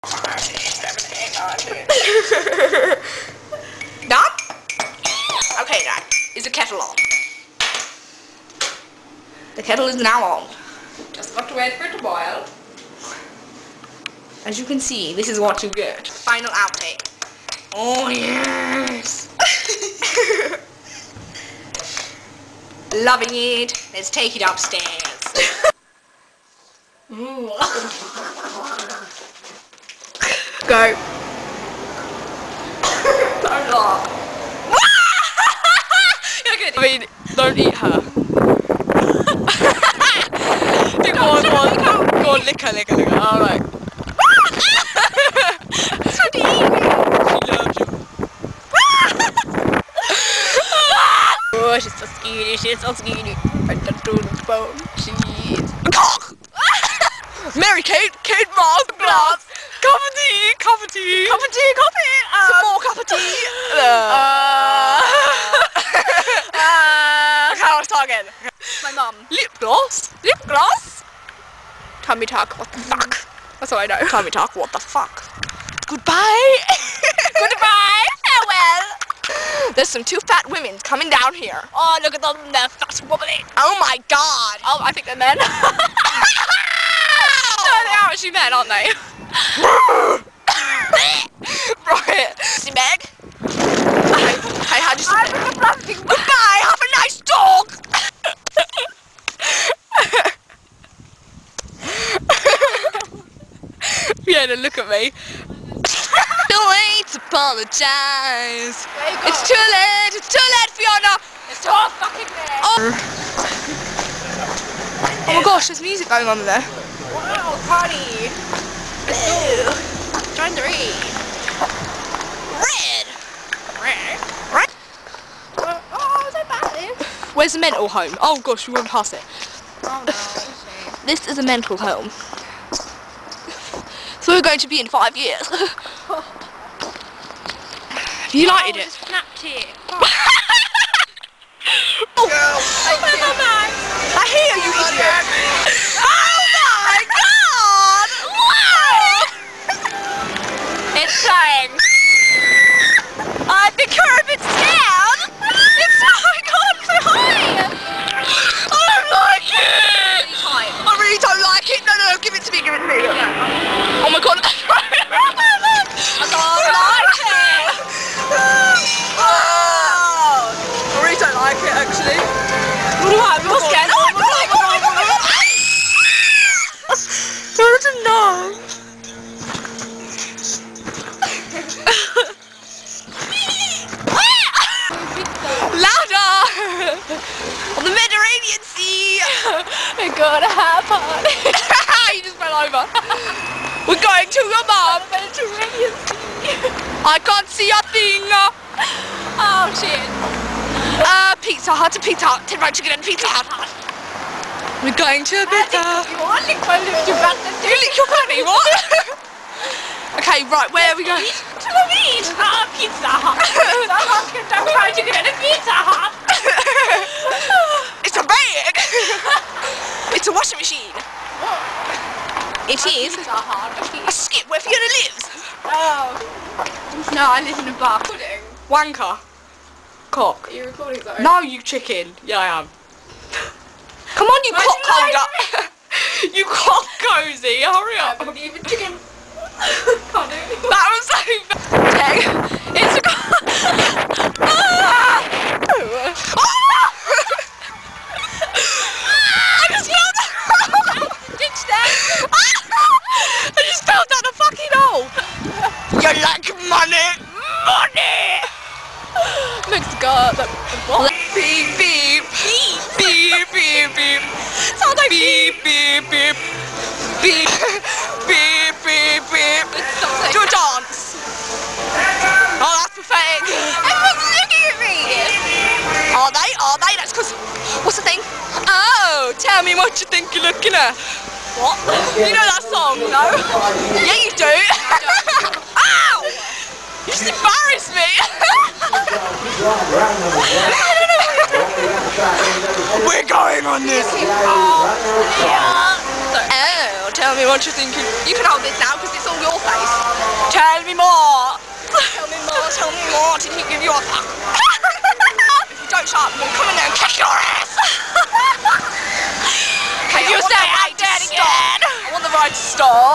Done? Okay, Dad. Is the kettle on? The kettle is now on. Just got to wait for it to boil. As you can see, this is what you get. Final outtake. Oh yes! Loving it. Let's take it upstairs. Go. Don't laugh. You're good. I mean, don't eat her. Go on, lick her. Alright. That's what you eat. She loves you. Oh, she's so skinny, I don't do the bone cheese. Mary Kate Moss glass. Cup of tea. Coffee. Some more cup of tea. Okay, let's start again. My mum. Lip gloss. Tummy tuck, what the fuck? That's all I know. Tummy talk, what the fuck? Goodbye. Goodbye, farewell. There's some two fat women coming down here. Oh, look at them, they're fat wobbly. Oh my god. Oh, I think they're men. No, they are actually men, aren't they? Right. See, Meg? Hey, how'd you say that? Plastic. Goodbye, have a nice dog. Yeah, then look at me. Too late to apologize. It's too late, Fiona. It's too fucking late. Oh my gosh, there's music going on there. Wow, party. Blue. Join the read. Red. Oh, is that bad? Where's the mental home? Oh gosh, we went past it. Oh no, This is a mental home. So we're going to be in 5 years. Have you lighted it? Snapped it. I hear you, idiot. Oh my god! Wow! It's flying. I think you're a bit scared. It's so high. I don't like it. I really don't like it. No, give it to me. Oh my god. I don't like it. Oh, I really don't like it actually. What do I have? You're scared? Oh my god. No, that's enough. Louder! On the Mediterranean Sea! We're gonna have fun. You just fell over. We're going to your mum. Mediterranean Sea. I can't see a thing. Oh shit. Pizza Hut to Pizza Hut. 10 fried chicken and Pizza Hut. We're going to Pizza Hut. You want to lick my lips, you bastard. You lick your fanny, what? Okay, right, where are we going? To the beach. Pizza Hut. Pizza Hut. Get down fried chicken and a Pizza Hut. It's a bag. It's a washing machine. It is Pizza Hut. a skip where Fiona lives. Oh. No, I live in a bar. Pudding. Wanker. Cock. Are you recording though? No, you chicken. Yeah, I am. Come on, you cock holder. You cock cozy. Hurry I up. believe in chicken. Can't do it. That was so bad. It's a I just fell down. Ditch that. I just fell down a fucking hole. You like money? Money. Mexico. What? Beep beep. Beep beep beep. Sounds like beep beep beep. Beep beep beep beep. Do a dance. Oh, that's pathetic. Everyone's looking at me. Are they? That's because. What's the thing? Oh, tell me what you think you're looking at. What? You know that song? No. Yeah, you do. Ow! You just embarrassed me. We're going on this. Oh, tell me what you think. You can hold this now because it's all your face. you are fuck. If you don't shut up, I'm gonna come in there and kick your ass. Can you say I'm dead again? I want the ride to start.